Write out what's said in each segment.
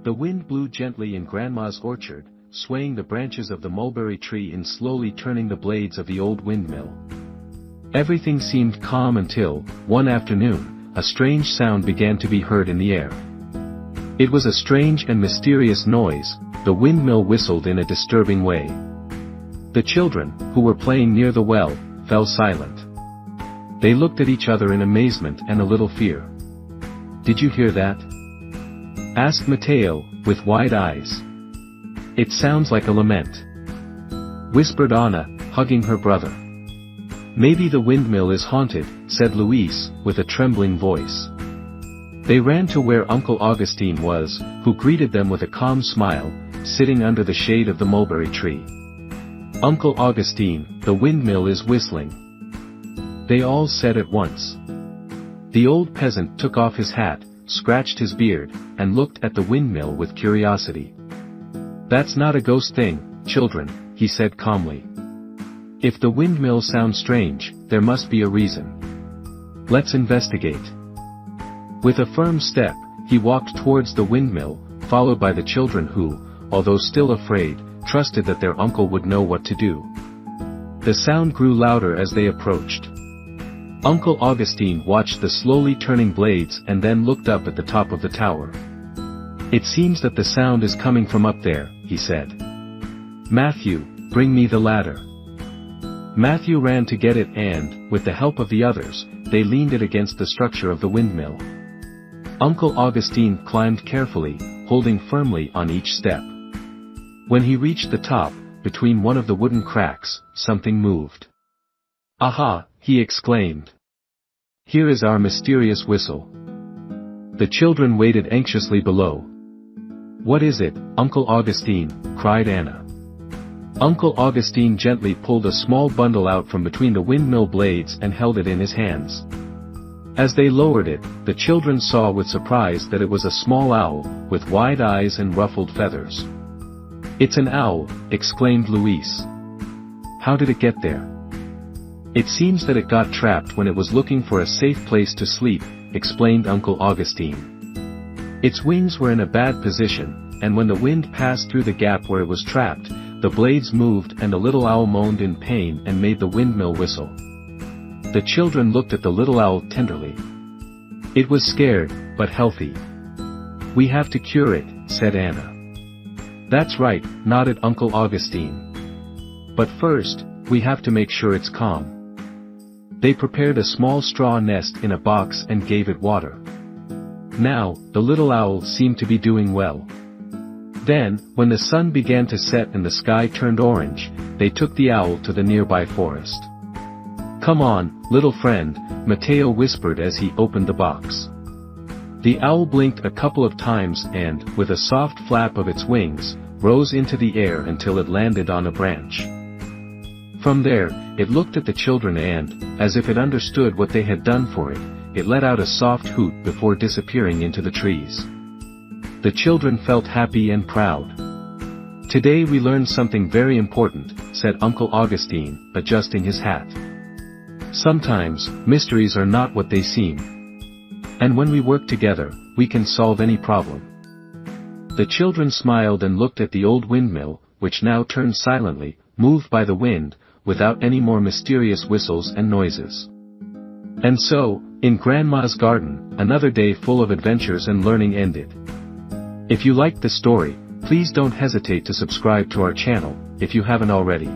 The wind blew gently in Grandma's orchard, swaying the branches of the mulberry tree and slowly turning the blades of the old windmill. Everything seemed calm until, one afternoon, a strange sound began to be heard in the air. It was a strange and mysterious noise. The windmill whistled in a disturbing way. The children, who were playing near the well, fell silent. They looked at each other in amazement and a little fear. "Did you hear that?" asked Mateo, with wide eyes. "It sounds like a lament," whispered Anna, hugging her brother. "Maybe the windmill is haunted," said Luis, with a trembling voice. They ran to where Uncle Augustine was, who greeted them with a calm smile, sitting under the shade of the mulberry tree. "Uncle Augustine, the windmill is whistling," they all said at once. The old peasant took off his hat, scratched his beard, and looked at the windmill with curiosity. "That's not a ghost thing, children," he said calmly. "If the windmill sounds strange, there must be a reason. Let's investigate." With a firm step, he walked towards the windmill, followed by the children who, although still afraid, trusted that their uncle would know what to do. The sound grew louder as they approached. Uncle Augustine watched the slowly turning blades and then looked up at the top of the tower. "It seems that the sound is coming from up there," he said. "Matthew, bring me the ladder." Matthew ran to get it and, with the help of the others, they leaned it against the structure of the windmill. Uncle Augustine climbed carefully, holding firmly on each step. When he reached the top, between one of the wooden cracks, something moved. "Aha!" he exclaimed. "Here is our mysterious whistle." The children waited anxiously below. "What is it, Uncle Augustine?" cried Anna. Uncle Augustine gently pulled a small bundle out from between the windmill blades and held it in his hands. As they lowered it, the children saw with surprise that it was a small owl, with wide eyes and ruffled feathers. "It's an owl," exclaimed Luis. "How did it get there?" "It seems that it got trapped when it was looking for a safe place to sleep," explained Uncle Augustine. "Its wings were in a bad position, and when the wind passed through the gap where it was trapped, the blades moved and the little owl moaned in pain and made the windmill whistle." The children looked at the little owl tenderly. "It was scared, but healthy. We have to cure it," said Anna. "That's right," nodded Uncle Augustine. "But first, we have to make sure it's calm." They prepared a small straw nest in a box and gave it water. Now, the little owl seemed to be doing well. Then, when the sun began to set and the sky turned orange, they took the owl to the nearby forest. "Come on, little friend," Mateo whispered as he opened the box. The owl blinked a couple of times and, with a soft flap of its wings, rose into the air until it landed on a branch. From there, it looked at the children and, as if it understood what they had done for it, it let out a soft hoot before disappearing into the trees. The children felt happy and proud. "Today we learned something very important," said Uncle Augustine, adjusting his hat. "Sometimes, mysteries are not what they seem. And when we work together, we can solve any problem." The children smiled and looked at the old windmill, which now turned silently, moved by the wind, without any more mysterious whistles and noises. And so, in Grandma's garden, another day full of adventures and learning ended. If you liked the story, please don't hesitate to subscribe to our channel, if you haven't already.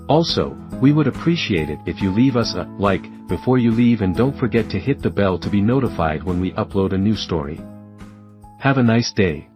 Also, we would appreciate it if you leave us a like before you leave and don't forget to hit the bell to be notified when we upload a new story. Have a nice day.